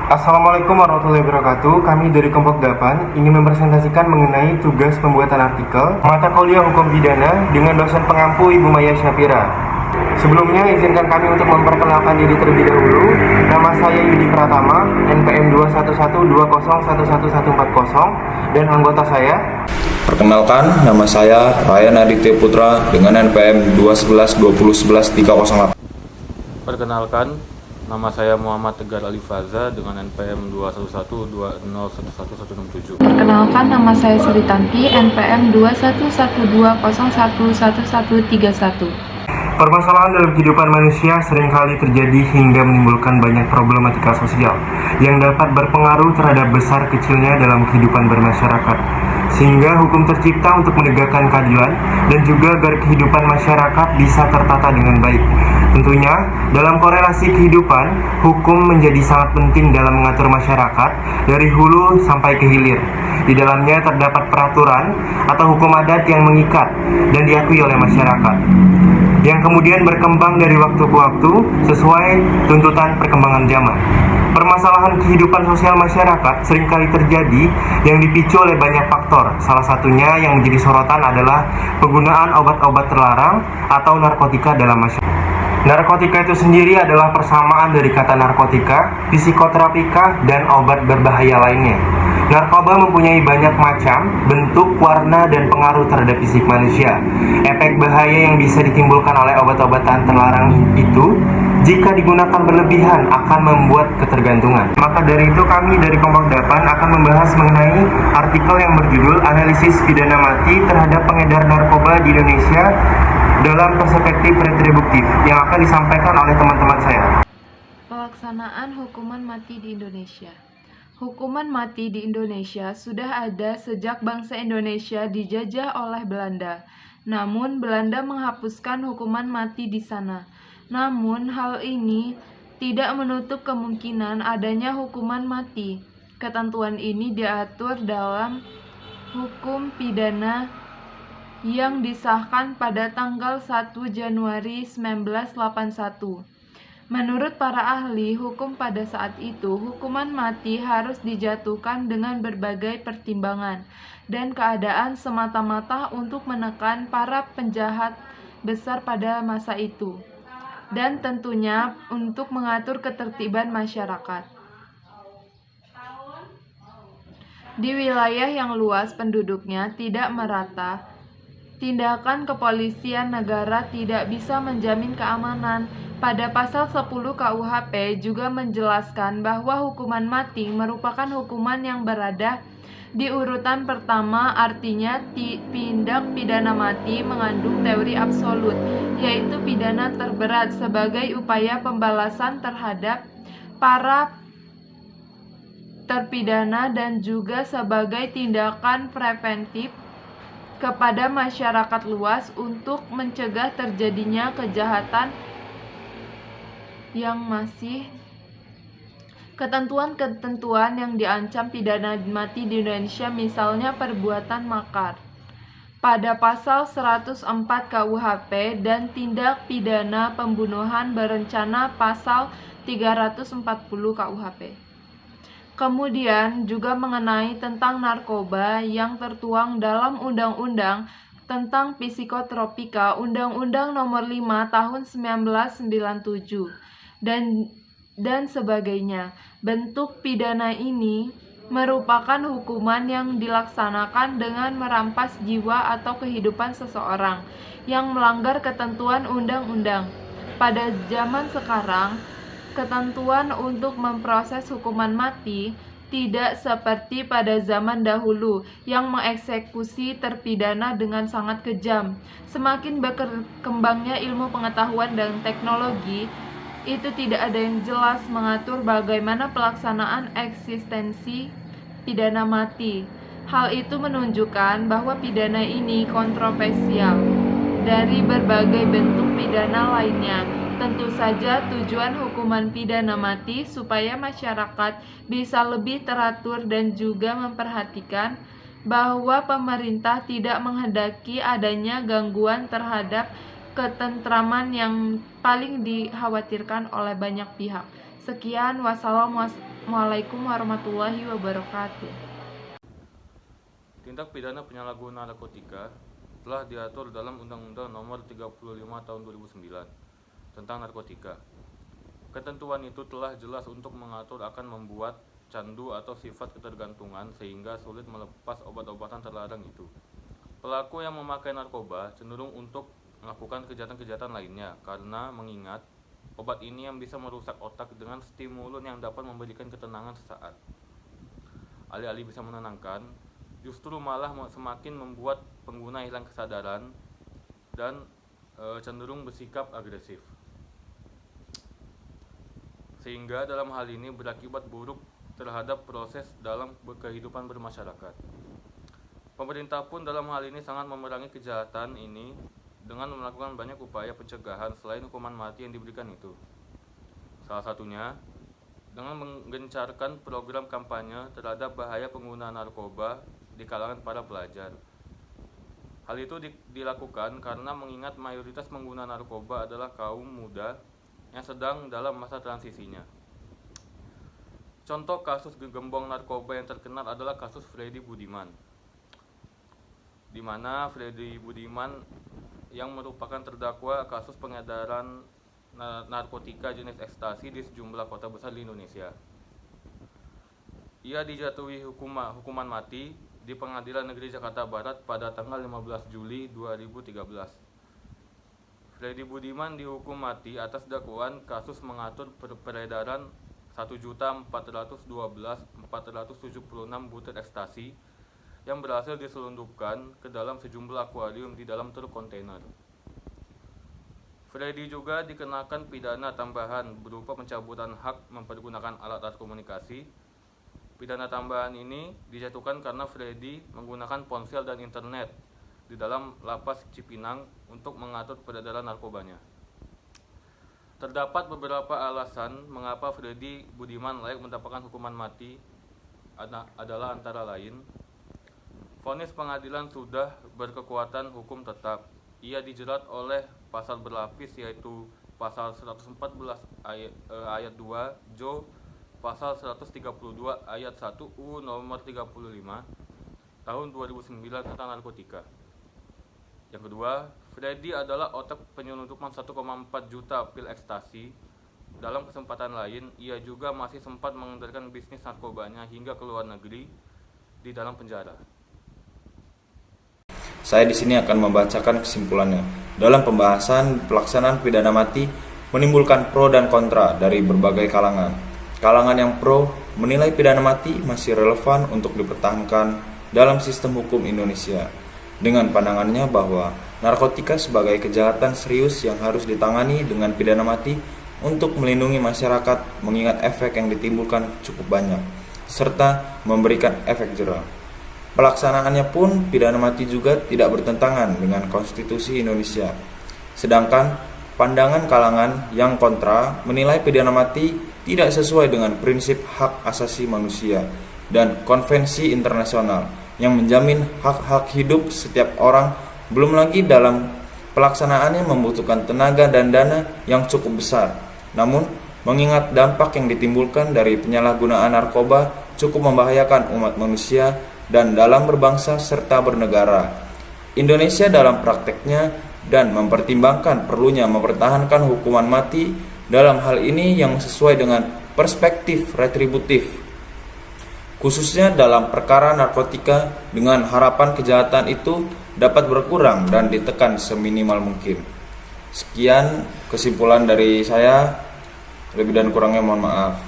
Assalamualaikum warahmatullahi wabarakatuh. Kami dari Kelompok 8 ingin mempresentasikan mengenai tugas pembuatan artikel mata kuliah hukum pidana dengan dosen pengampu Ibu Maya Syafira. Sebelumnya izinkan kami untuk memperkenalkan diri terlebih dahulu. Nama saya Yudi Pratama, NPM 21120111140, dan anggota saya. Perkenalkan, nama saya Ryan Aditya Putra dengan NPM 21120111308. Perkenalkan, nama saya Muhammad Tegar Alifaza dengan NPM 21120111167. Perkenalkan, nama saya Sri Tanti, NPM 21120111131. Permasalahan dalam kehidupan manusia seringkali terjadi hingga menimbulkan banyak problematika sosial yang dapat berpengaruh terhadap besar kecilnya dalam kehidupan bermasyarakat. Sehingga hukum tercipta untuk menegakkan keadilan dan juga agar kehidupan masyarakat bisa tertata dengan baik. Tentunya, dalam korelasi kehidupan, hukum menjadi sangat penting dalam mengatur masyarakat dari hulu sampai ke hilir. Di dalamnya terdapat peraturan atau hukum adat yang mengikat dan diakui oleh masyarakat, yang kemudian berkembang dari waktu ke waktu sesuai tuntutan perkembangan zaman. Permasalahan kehidupan sosial masyarakat seringkali terjadi yang dipicu oleh banyak faktor. Salah satunya yang menjadi sorotan adalah penggunaan obat-obat terlarang atau narkotika dalam masyarakat. Narkotika itu sendiri adalah persamaan dari kata narkotika, psikoterapika, dan obat berbahaya lainnya. Narkoba mempunyai banyak macam, bentuk, warna, dan pengaruh terhadap fisik manusia. Efek bahaya yang bisa ditimbulkan oleh obat-obatan terlarang itu, jika digunakan berlebihan, akan membuat ketergantungan. Maka dari itu kami dari Kelompok 8 akan membahas mengenai artikel yang berjudul Analisis Pidana Mati Terhadap Pengedar Narkoba di Indonesia dalam Perspektif Retributif, yang akan disampaikan oleh teman-teman saya. Pelaksanaan hukuman mati di Indonesia. Hukuman mati di Indonesia sudah ada sejak bangsa Indonesia dijajah oleh Belanda. Namun, Belanda menghapuskan hukuman mati di sana. Namun, hal ini tidak menutup kemungkinan adanya hukuman mati. Ketentuan ini diatur dalam hukum pidana yang disahkan pada tanggal 1 Januari 1981. Menurut para ahli hukum pada saat itu, hukuman mati harus dijatuhkan dengan berbagai pertimbangan dan keadaan semata-mata untuk menekan para penjahat besar pada masa itu, dan tentunya untuk mengatur ketertiban masyarakat. Di wilayah yang luas penduduknya tidak merata, tindakan kepolisian negara tidak bisa menjamin keamanan. Pada pasal 10 KUHP juga menjelaskan bahwa hukuman mati merupakan hukuman yang berada di urutan pertama, artinya tindak pidana mati mengandung teori absolut, yaitu pidana terberat sebagai upaya pembalasan terhadap para terpidana dan juga sebagai tindakan preventif kepada masyarakat luas untuk mencegah terjadinya kejahatan yang masih. Ketentuan-ketentuan yang diancam pidana mati di Indonesia, misalnya perbuatan makar pada pasal 104 KUHP dan tindak pidana pembunuhan berencana pasal 340 KUHP. Kemudian juga mengenai tentang narkoba yang tertuang dalam Undang-Undang tentang Psikotropika, Undang-Undang Nomor 5 Tahun 1997 dan sebagainya. Bentuk pidana ini merupakan hukuman yang dilaksanakan dengan merampas jiwa atau kehidupan seseorang yang melanggar ketentuan undang-undang. Pada zaman sekarang, ketentuan untuk memproses hukuman mati tidak seperti pada zaman dahulu yang mengeksekusi terpidana dengan sangat kejam. Semakin berkembangnya ilmu pengetahuan dan teknologi, itu tidak ada yang jelas mengatur bagaimana pelaksanaan eksistensi pidana mati. Hal itu menunjukkan bahwa pidana ini kontroversial dari berbagai bentuk pidana lainnya. Tentu saja tujuan hukuman pidana mati supaya masyarakat bisa lebih teratur dan juga memperhatikan bahwa pemerintah tidak menghendaki adanya gangguan terhadap ketentraman yang paling dikhawatirkan oleh banyak pihak. Sekian, Assalamualaikum warahmatullahi wabarakatuh. Tindak pidana penyalahgunaan narkotika telah diatur dalam Undang-Undang Nomor 35 Tahun 2009 tentang narkotika. Ketentuan itu telah jelas untuk mengatur akan membuat candu atau sifat ketergantungan sehingga sulit melepas obat-obatan terlarang itu. Pelaku yang memakai narkoba cenderung untuk melakukan kejahatan-kejahatan lainnya karena mengingat obat ini yang bisa merusak otak dengan stimulun yang dapat memberikan ketenangan sesaat. Alih-alih bisa menenangkan, justru malah semakin membuat pengguna hilang kesadaran dan cenderung bersikap agresif. Sehingga dalam hal ini berakibat buruk terhadap proses dalam kehidupan bermasyarakat. Pemerintah pun dalam hal ini sangat memerangi kejahatan ini dengan melakukan banyak upaya pencegahan selain hukuman mati yang diberikan itu. Salah satunya dengan menggencarkan program kampanye terhadap bahaya penggunaan narkoba di kalangan para pelajar. Hal itu dilakukan karena mengingat mayoritas pengguna narkoba adalah kaum muda yang sedang dalam masa transisinya. Contoh kasus gembong narkoba yang terkenal adalah kasus Freddy Budiman, di mana Freddy Budiman yang merupakan terdakwa kasus pengedaran narkotika jenis ekstasi di sejumlah kota besar di Indonesia. Ia dijatuhi hukuman mati di Pengadilan Negeri Jakarta Barat pada tanggal 15 Juli 2013. Freddy Budiman dihukum mati atas dakwaan kasus mengatur peredaran 1.412.476 butir ekstasi yang berhasil diselundupkan ke dalam sejumlah akuarium di dalam truk kontainer. Freddy juga dikenakan pidana tambahan berupa pencabutan hak mempergunakan alat-alat komunikasi. Pidana tambahan ini dijatuhkan karena Freddy menggunakan ponsel dan internet di dalam lapas Cipinang untuk mengatur peredaran narkobanya. Terdapat beberapa alasan mengapa Freddy Budiman layak mendapatkan hukuman mati adalah antara lain: vonis pengadilan sudah berkekuatan hukum tetap. Ia dijerat oleh pasal berlapis yaitu pasal 114 ayat 2 Jo, pasal 132 ayat 1 UU nomor 35 tahun 2009 tentang narkotika. Yang kedua, Freddy adalah otak penyelundupan 1,4 juta pil ekstasi. Dalam kesempatan lain, ia juga masih sempat mengendalikan bisnis narkobanya hingga ke luar negeri di dalam penjara. Saya di sini akan membacakan kesimpulannya. Dalam pembahasan pelaksanaan pidana mati menimbulkan pro dan kontra dari berbagai kalangan. Kalangan yang pro menilai pidana mati masih relevan untuk dipertahankan dalam sistem hukum Indonesia, dengan pandangannya bahwa narkotika sebagai kejahatan serius yang harus ditangani dengan pidana mati untuk melindungi masyarakat mengingat efek yang ditimbulkan cukup banyak, serta memberikan efek jera. Pelaksanaannya pun pidana mati juga tidak bertentangan dengan konstitusi Indonesia. Sedangkan pandangan kalangan yang kontra menilai pidana mati tidak sesuai dengan prinsip hak asasi manusia dan konvensi internasional yang menjamin hak-hak hidup setiap orang, belum lagi dalam pelaksanaannya membutuhkan tenaga dan dana yang cukup besar. Namun, mengingat dampak yang ditimbulkan dari penyalahgunaan narkoba cukup membahayakan umat manusia dan dalam berbangsa serta bernegara. Indonesia dalam prakteknya dan mempertimbangkan perlunya mempertahankan hukuman mati dalam hal ini yang sesuai dengan perspektif retributif, khususnya dalam perkara narkotika, dengan harapan kejahatan itu dapat berkurang dan ditekan seminimal mungkin. Sekian kesimpulan dari saya, lebih dan kurangnya mohon maaf.